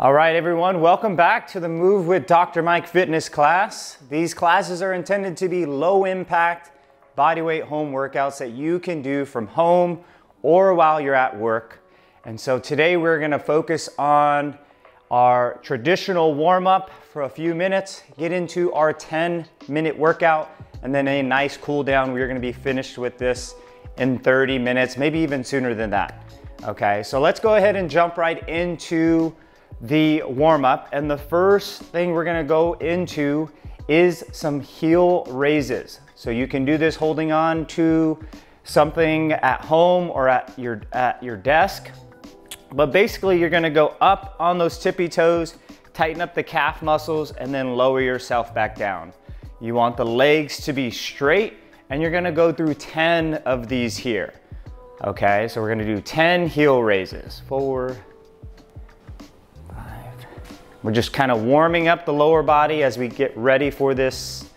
All right, everyone, welcome back to the Move with Dr. Mike fitness class. These classes are intended to be low impact bodyweight home workouts that you can do from home or while you're at work. And so today we're gonna focus on our traditional warm up for a few minutes, get into our 10-minute workout, and then a nice cool down. We're gonna be finished with this in 30 minutes, maybe even sooner than that. Okay, so let's go ahead and jump right into the warm-up, and the first thing we're gonna go into is some heel raises. So you can do this holding on to something at home or at your desk, but basically you're gonna go up on those tippy toes, tighten up the calf muscles, and then lower yourself back down. You want the legs to be straight, and you're gonna go through 10 of these here. Okay, so we're gonna do 10 heel raises. 4, we're just kind of warming up the lower body as we get ready for this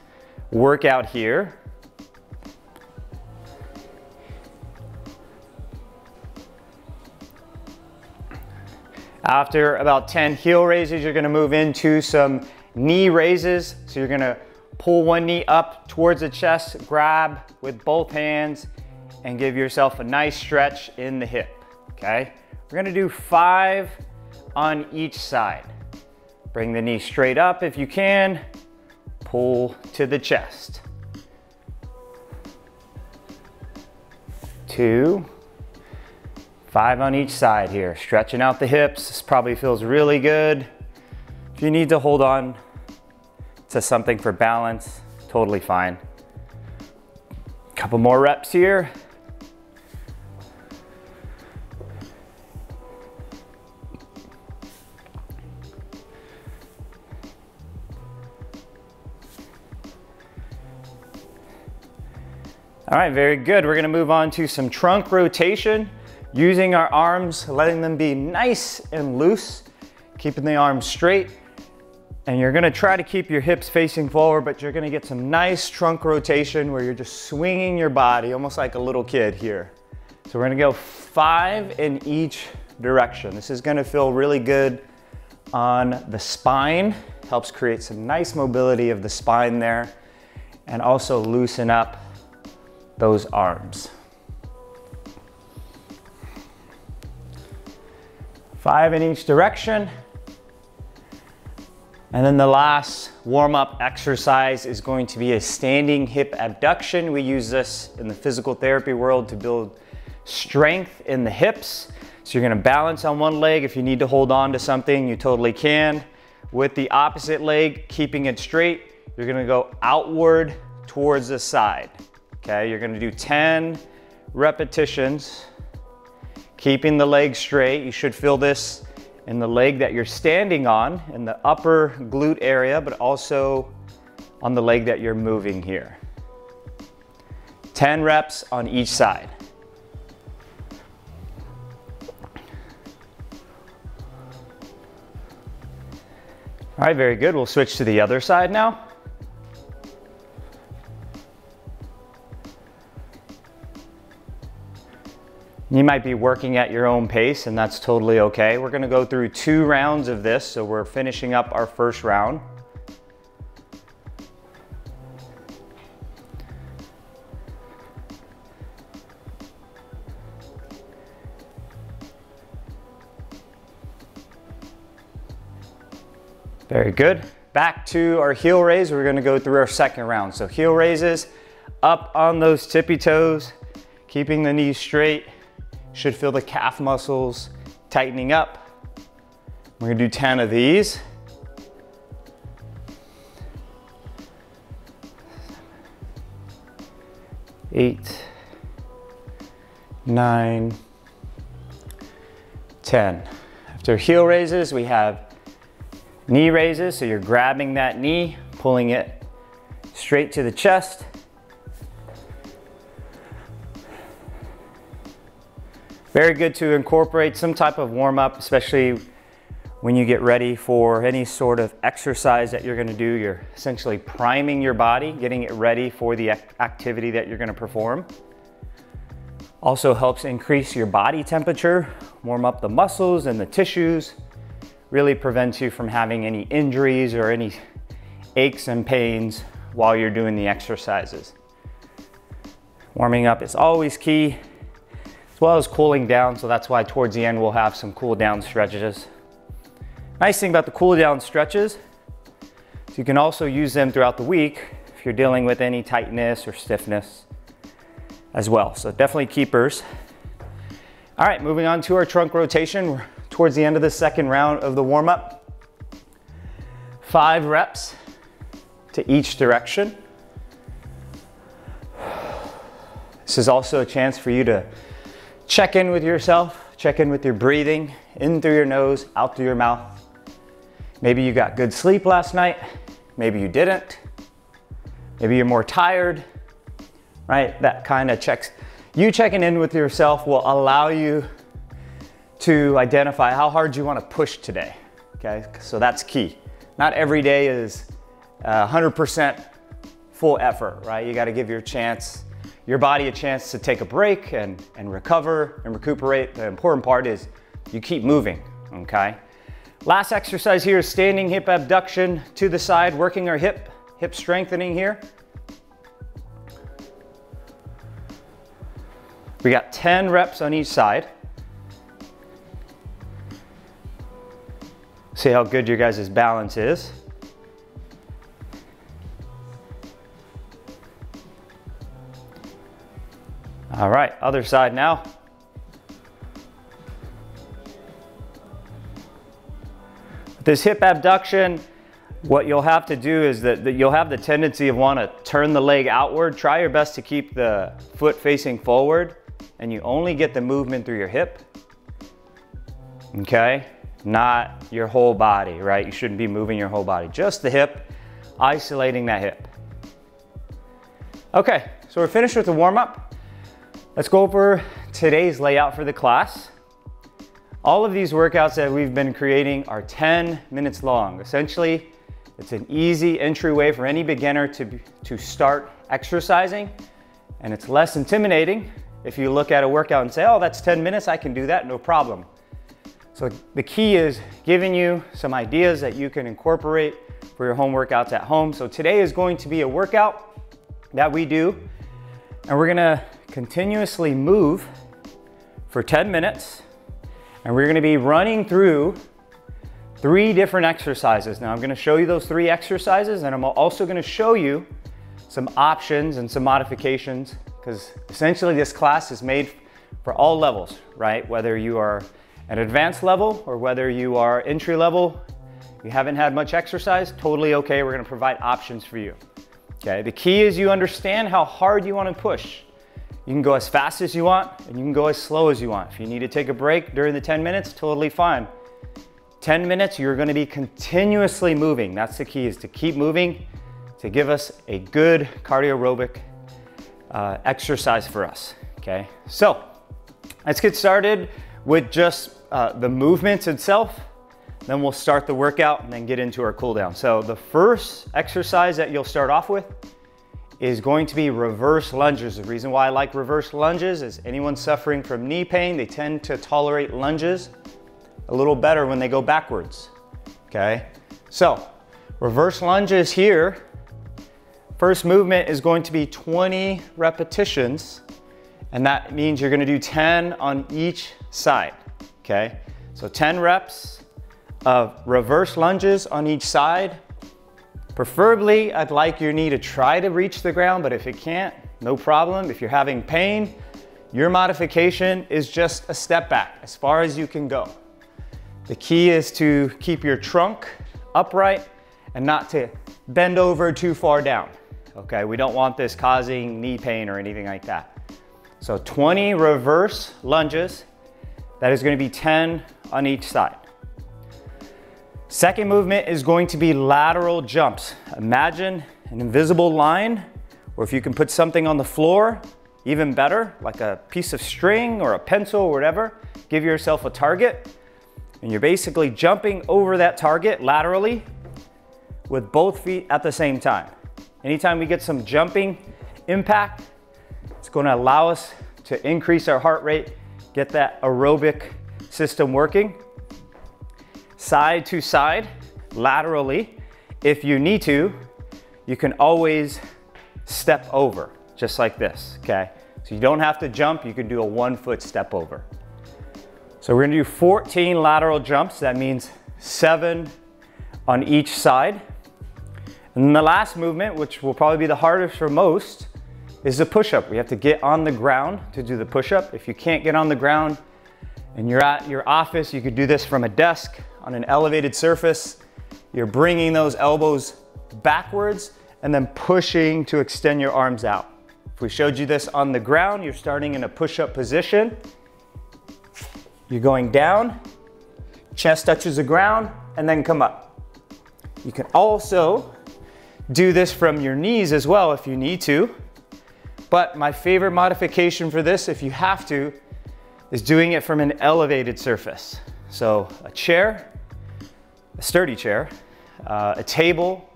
workout here. After about 10 heel raises, you're gonna move into some knee raises. So you're gonna pull one knee up towards the chest, grab with both hands, and give yourself a nice stretch in the hip, okay? We're gonna do 5 on each side. Bring the knee straight up if you can. Pull to the chest. 2, 5 on each side here. Stretching out the hips. This probably feels really good. If you need to hold on to something for balance, totally fine. Couple more reps here. All right, very good. We're gonna move on to some trunk rotation, using our arms, letting them be nice and loose, keeping the arms straight. And you're gonna try to keep your hips facing forward, but you're gonna get some nice trunk rotation where you're just swinging your body, almost like a little kid here. So we're gonna go 5 in each direction. This is gonna feel really good on the spine, helps create some nice mobility of the spine there, and also loosen up those arms. 5 in each direction. And then the last warm-up exercise is going to be a standing hip abduction. We use this in the physical therapy world to build strength in the hips. So you're gonna balance on one leg. If you need to hold on to something, you totally can. With the opposite leg, keeping it straight, you're gonna go outward towards the side. Okay, you're gonna do 10 repetitions, keeping the leg straight. You should feel this in the leg that you're standing on, in the upper glute area, but also on the leg that you're moving here. 10 reps on each side. All right, very good. We'll switch to the other side now. You might be working at your own pace, and that's totally okay. We're gonna go through 2 rounds of this, so we're finishing up our first round. Very good. Back to our heel raise. We're gonna go through our second round. So heel raises, up on those tippy toes, keeping the knees straight. Should feel the calf muscles tightening up. We're gonna do 10 of these. 8, 9, 10. After heel raises, we have knee raises. So you're grabbing that knee, pulling it straight to the chest. Very good to incorporate some type of warm-up, especially when you get ready for any sort of exercise that you're gonna do. You're essentially priming your body, getting it ready for the activity that you're gonna perform. Also helps increase your body temperature, warm up the muscles and the tissues, really prevents you from having any injuries or any aches and pains while you're doing the exercises. Warming up is always key, as well as cooling down, so that's why towards the end we'll have some cool down stretches. Nice thing about the cool down stretches is you can also use them throughout the week if you're dealing with any tightness or stiffness as well. So definitely keepers. All right, moving on to our trunk rotation. We're towards the end of the second round of the warm-up. 5 reps to each direction. This is also a chance for you to check in with yourself, check in with your breathing, in through your nose, out through your mouth. Maybe you got good sleep last night, maybe you didn't. Maybe you're more tired, right? That kind of checks. You checking in with yourself will allow you to identify how hard you want to push today, okay? So that's key. Not every day is 100% full effort, right? You got to give your body a chance to take a break and recover and recuperate. The important part is you keep moving, okay? Last exercise here is standing hip abduction to the side, working our hip strengthening here. We got 10 reps on each side. See how good your guys' balance is. All right, other side now. This hip abduction, what you'll have to do is that you'll have the tendency of want to turn the leg outward. Try your best to keep the foot facing forward, and you only get the movement through your hip, okay? Not your whole body, right? You shouldn't be moving your whole body, just the hip, isolating that hip. Okay, so we're finished with the warm-up. Let's go over today's layout for the class. All of these workouts that we've been creating are 10 minutes long. Essentially, it's an easy entryway for any beginner to start exercising, and it's less intimidating if you look at a workout and say, oh, that's 10 minutes, I can do that, no problem. So the key is giving you some ideas that you can incorporate for your home workouts at home. So today is going to be a workout that we do, and we're gonna continuously move for 10 minutes, and we're gonna be running through 3 different exercises. Now I'm gonna show you those 3 exercises, and I'm also gonna show you some options and some modifications, because essentially this class is made for all levels, right? Whether you are an advanced level or whether you are entry level, you haven't had much exercise, totally okay. We're gonna provide options for you, okay? The key is you understand how hard you wanna push. You can go as fast as you want, and you can go as slow as you want. If you need to take a break during the 10 minutes, totally fine. 10 minutes, you're gonna be continuously moving. That's the key, is to keep moving to give us a good cardio aerobic exercise for us, okay? So let's get started with just the movements itself. Then we'll start the workout and then get into our cool down. So the first exercise that you'll start off with is going to be reverse lunges. The reason why I like reverse lunges is anyone suffering from knee pain, they tend to tolerate lunges a little better when they go backwards, okay? So reverse lunges here. First movement is going to be 20 repetitions, and that means you're gonna do 10 on each side, okay? So 10 reps of reverse lunges on each side. Preferably, I'd like your knee to try to reach the ground, but if it can't, no problem. If you're having pain, your modification is just a step back, as far as you can go. The key is to keep your trunk upright and not to bend over too far down, okay? We don't want this causing knee pain or anything like that. So 20 reverse lunges, that is gonna be 10 on each side. Second movement is going to be lateral jumps. Imagine an invisible line, or if you can put something on the floor, even better, like a piece of string or a pencil or whatever, give yourself a target, and you're basically jumping over that target laterally with both feet at the same time. Anytime we get some jumping impact, it's going to allow us to increase our heart rate, get that aerobic system working. side to side, laterally. If you need to, you can always step over, just like this, okay? So you don't have to jump, you can do a 1 foot step over. So we're gonna do 14 lateral jumps. That means 7 on each side. And then the last movement, which will probably be the hardest for most, is the push-up. We have to get on the ground to do the push-up. If you can't get on the ground and you're at your office, you could do this from a desk on an elevated surface. You're bringing those elbows backwards and then pushing to extend your arms out. If we showed you this on the ground, you're starting in a push-up position. You're going down, chest touches the ground, and then come up. You can also do this from your knees as well if you need to. But my favorite modification for this, if you have to, is doing it from an elevated surface. So a chair, a sturdy chair, a table,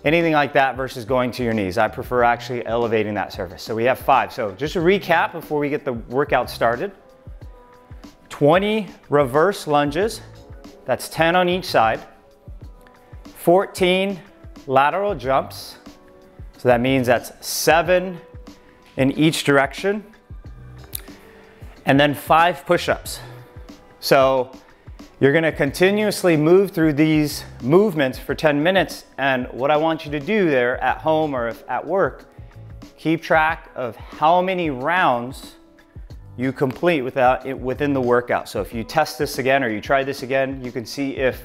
anything like that versus going to your knees. I prefer actually elevating that surface. So we have 5. So just to recap before we get the workout started. 20 reverse lunges, that's 10 on each side. 14 lateral jumps, so that means that's 7 in each direction. And then 5 push-ups. So you're gonna continuously move through these movements for 10 minutes. And what I want you to do there at home or if at work, keep track of how many rounds you complete within the workout. So if you test this again or you try this again, you can see if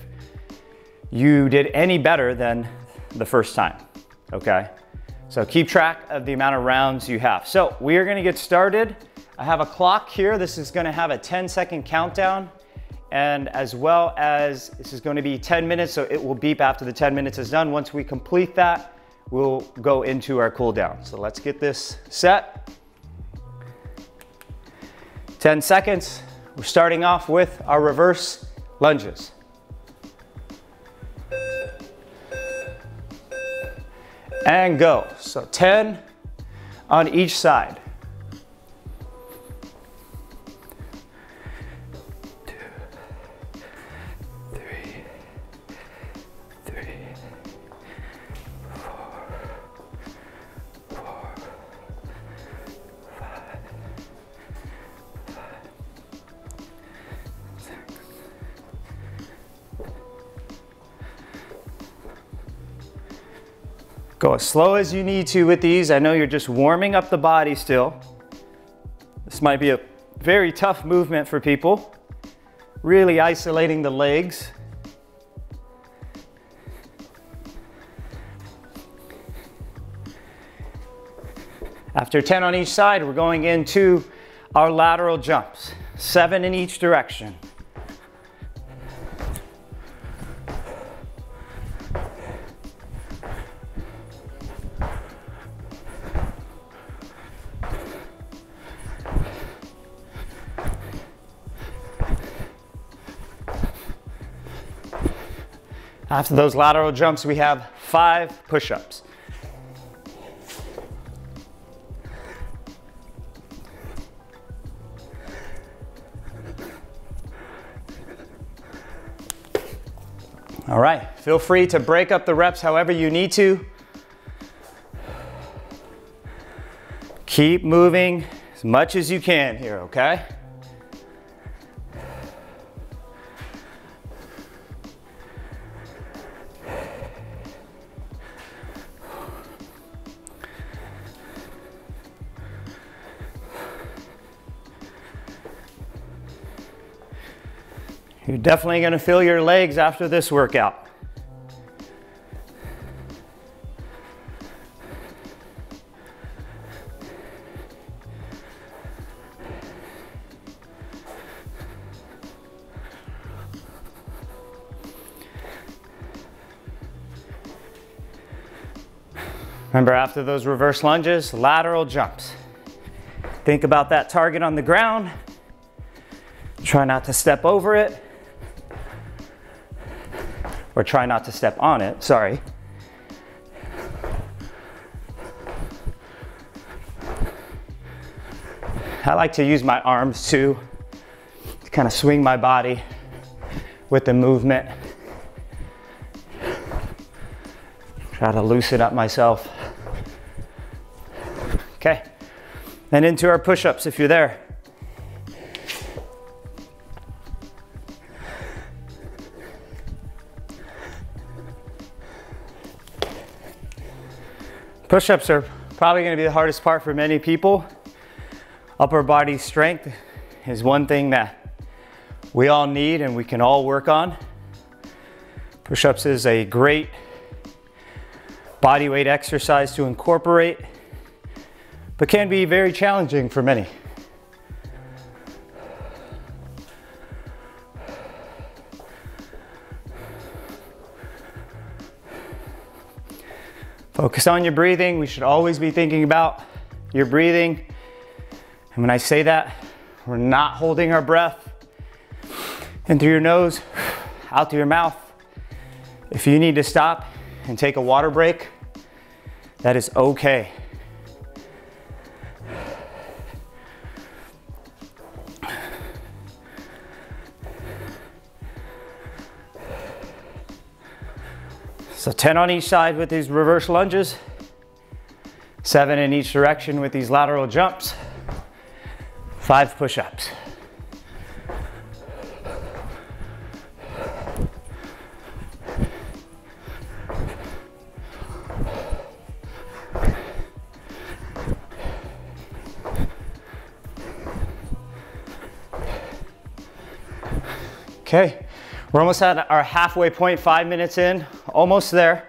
you did any better than the first time, okay? So keep track of the amount of rounds you have. So we are gonna get started. I have a clock here. This is gonna have a 10-second countdown, and as well as this is gonna be 10 minutes, so it will beep after the 10 minutes is done. Once we complete that, we'll go into our cool down. So let's get this set. 10 seconds. We're starting off with our reverse lunges. And go. So 10 on each side. 2, 3, 4, 5, 6. Go as slow as you need to with these. I know you're just warming up the body still. This might be a very tough movement for people. Really isolating the legs. After 10 on each side, we're going into our lateral jumps. 7 in each direction. After those lateral jumps, we have 5 push-ups. All right, feel free to break up the reps however you need to. Keep moving as much as you can here, okay? You're definitely going to feel your legs after this workout. Remember, after those reverse lunges, lateral jumps. Think about that target on the ground. Try not to step over it. Or try not to step on it, sorry. I like to use my arms too, to kind of swing my body with the movement. Try to loosen up myself. Okay, and into our push-ups if you're there. Push-ups are probably going to be the hardest part for many people. Upper body strength is one thing that we all need and we can all work on. Push-ups is a great body weight exercise to incorporate, but can be very challenging for many. Focus on your breathing. We should always be thinking about your breathing. And when I say that, we're not holding our breath in through your nose, out through your mouth. If you need to stop and take a water break, that is okay. So 10 on each side with these reverse lunges, 7 in each direction with these lateral jumps, 5 push-ups. Okay, we're almost at our halfway point, 5 minutes in, almost there.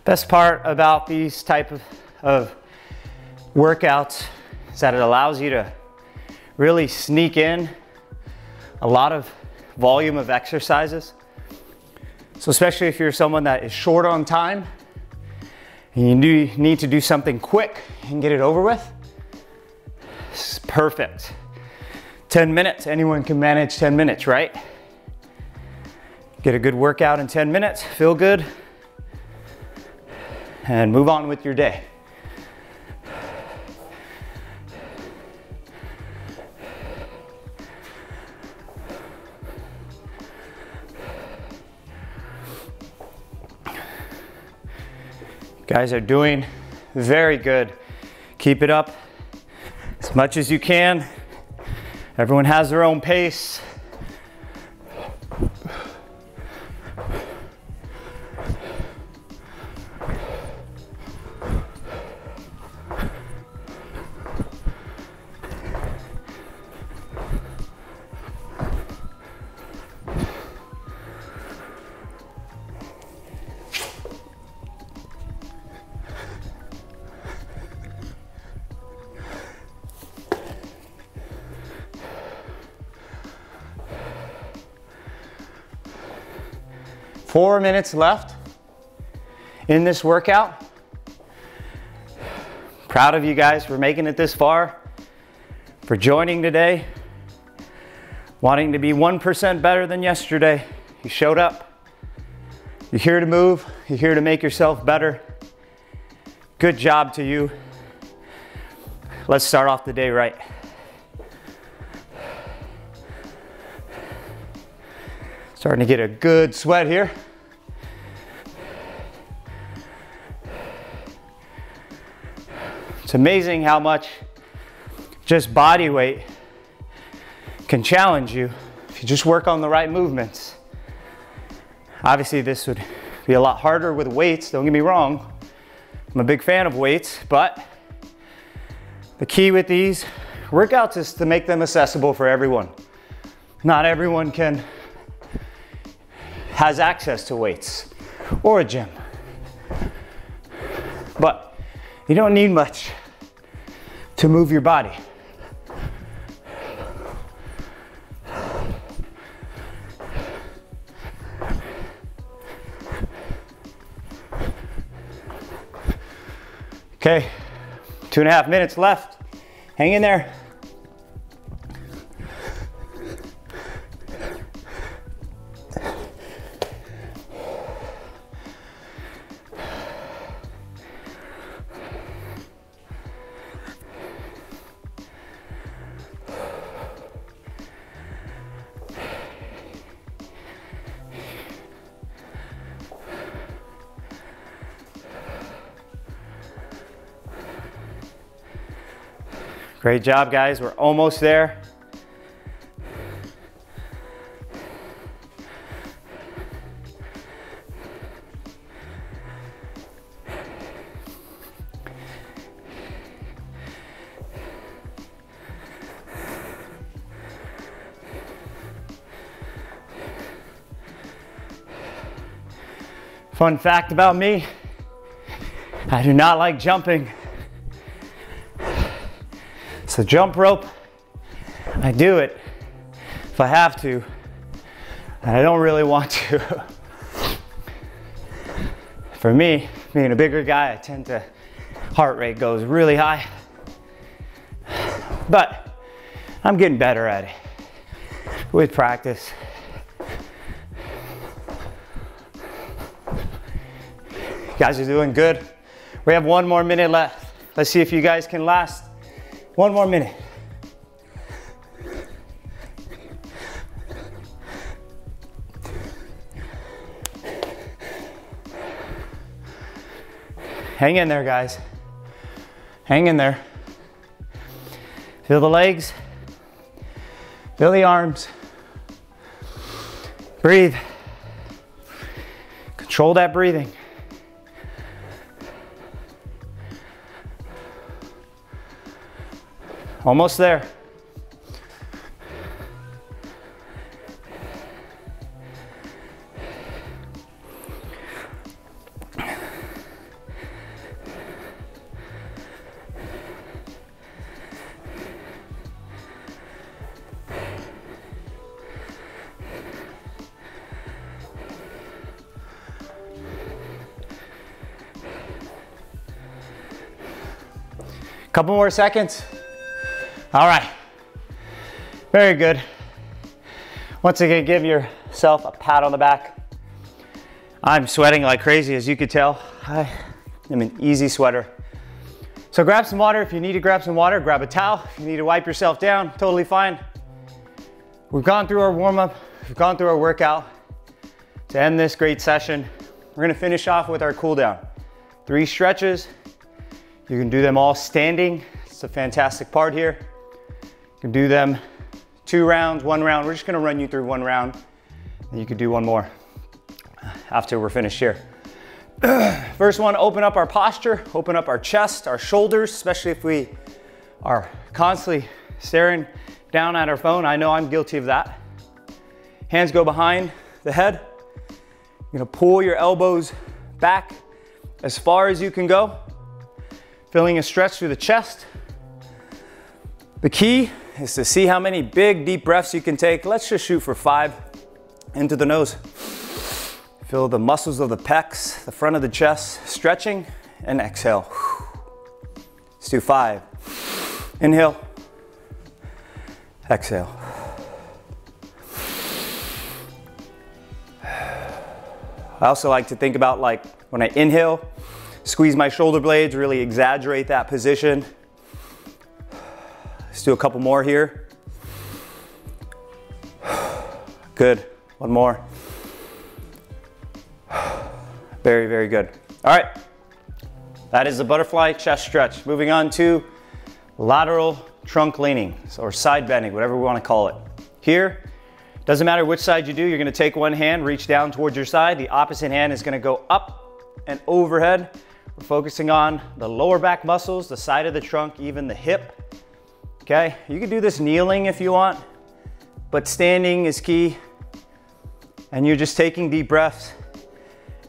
Best part about these type of workouts is that it allows you to really sneak in a lot of volume of exercises. So especially if you're someone that is short on time and you need to do something quick and get it over with, it's perfect. 10 minutes, anyone can manage 10 minutes, right? Get a good workout in 10 minutes, feel good, and move on with your day. Guys are doing very good. Keep it up as much as you can. Everyone has their own pace. Four minutes left in this workout. Proud of you guys for making it this far, for joining today, wanting to be 1% better than yesterday. You showed up. You're here to move. You're here to make yourself better. Good job to you. Let's start off the day right. Starting to get a good sweat here. It's amazing how much just body weight can challenge you if you just work on the right movements. Obviously, this would be a lot harder with weights, don't get me wrong. I'm a big fan of weights, but the key with these workouts is to make them accessible for everyone. Not everyone has access to weights or a gym. But you don't need much to move your body. Okay, 2.5 minutes left. Hang in there. Great job, guys. We're almost there. Fun fact about me, I do not like jumping. So jump rope, I do it if I have to, and I don't really want to. For me, being a bigger guy, heart rate goes really high. But I'm getting better at it with practice. You guys are doing good. We have 1 more minute left. Let's see if you guys can last 1 more minute. Hang in there, guys. Hang in there. Feel the legs. Feel the arms. Breathe. Control that breathing. Almost there. Couple more seconds. All right, very good. Once again, give yourself a pat on the back. I'm sweating like crazy, as you could tell. I am an easy sweater. So grab some water. If you need to grab some water, grab a towel. If you need to wipe yourself down, totally fine. We've gone through our warm-up. We've gone through our workout. To end this great session, we're gonna finish off with our cool down. 3 stretches. You can do them all standing. It's a fantastic part here. You can do them 2 rounds, 1 round. We're just gonna run you through 1 round, and you could do 1 more after we're finished here. First one, open up our posture, open up our chest, our shoulders, especially if we are constantly staring down at our phone. I know I'm guilty of that. Hands go behind the head. You're gonna pull your elbows back as far as you can go, feeling a stretch through the chest. The key is to see how many big, deep breaths you can take. Let's just shoot for 5 into the nose. Feel the muscles of the pecs, the front of the chest, stretching, and exhale. Let's do 5. Inhale, exhale. I also like to think about, like, when I inhale, squeeze my shoulder blades, really exaggerate that position. Let's do a couple more here. Good, 1 more. Very, very good. All right, that is the butterfly chest stretch. Moving on to lateral trunk leaning, or side bending, whatever we want to call it. Here, doesn't matter which side you do, you're gonna take one hand, reach down towards your side. The opposite hand is gonna go up and overhead. We're focusing on the lower back muscles, the side of the trunk, even the hip. Okay, you can do this kneeling if you want, but standing is key. And you're just taking deep breaths.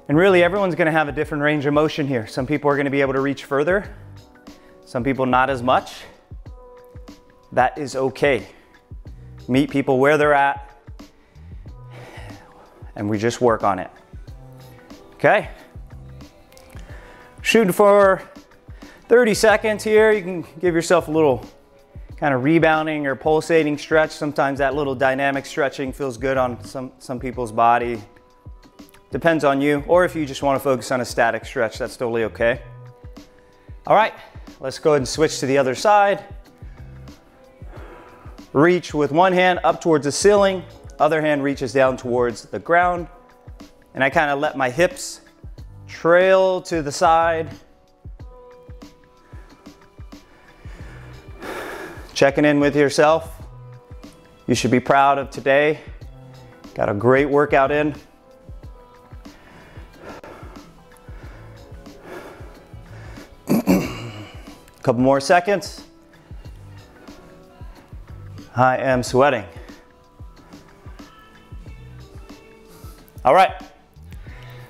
And really, everyone's gonna have a different range of motion here. Some people are gonna be able to reach further, some people not as much. That is okay. Meet people where they're at, and we just work on it. Okay? Shooting for 30 seconds here. You can give yourself a little kind of rebounding or pulsating stretch. Sometimes that little dynamic stretching feels good on some people's body. Depends on you. Or if you just want to focus on a static stretch, that's totally okay. All right, let's go ahead and switch to the other side. Reach with one hand up towards the ceiling, other hand reaches down towards the ground. And I kind of let my hips trail to the side. checking in with yourself. You should be proud of today. Got a great workout in. Couple more seconds. I am sweating. All right,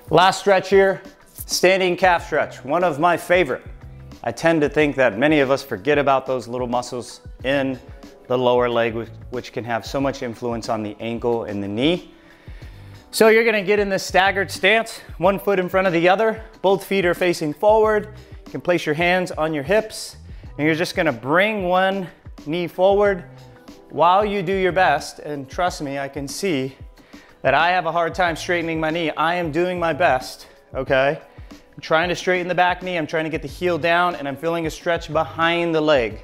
last stretch here, standing calf stretch, one of my favorite. I tend to think that many of us forget about those little muscles in the lower leg, which can have so much influence on the ankle and the knee. So you're gonna get in this staggered stance, one foot in front of the other, both feet are facing forward. You can place your hands on your hips, and you're just gonna bring one knee forward while you do your best. And trust me, I can see that I have a hard time straightening my knee. I am doing my best, okay? I'm trying to straighten the back knee, I'm trying to get the heel down, and I'm feeling a stretch behind the leg.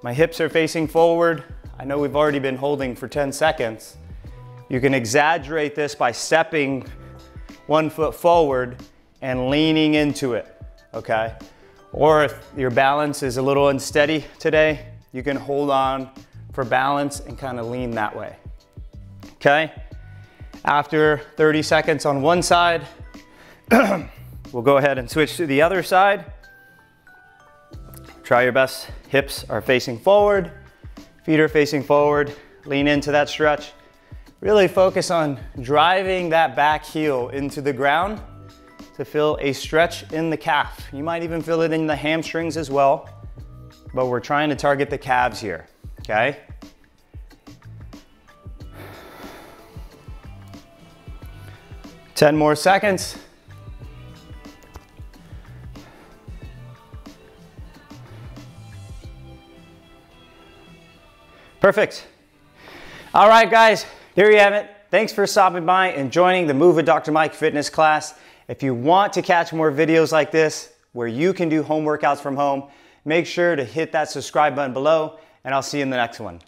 My hips are facing forward. I know we've already been holding for 10 seconds. You can exaggerate this by stepping one foot forward and leaning into it, okay? Or if your balance is a little unsteady today, you can hold on for balance and kind of lean that way, okay? After 30 seconds on one side, we'll go ahead and switch to the other side. Try your best. Hips are facing forward, feet are facing forward. Lean into that stretch. Really focus on driving that back heel into the ground to feel a stretch in the calf. You might even feel it in the hamstrings as well, but we're trying to target the calves here, okay? Ten more seconds. Perfect. All right, guys, there you have it. Thanks for stopping by and joining the Move with Dr. Mike fitness class. If you want to catch more videos like this, where you can do home workouts from home, make sure to hit that subscribe button below, and I'll see you in the next one.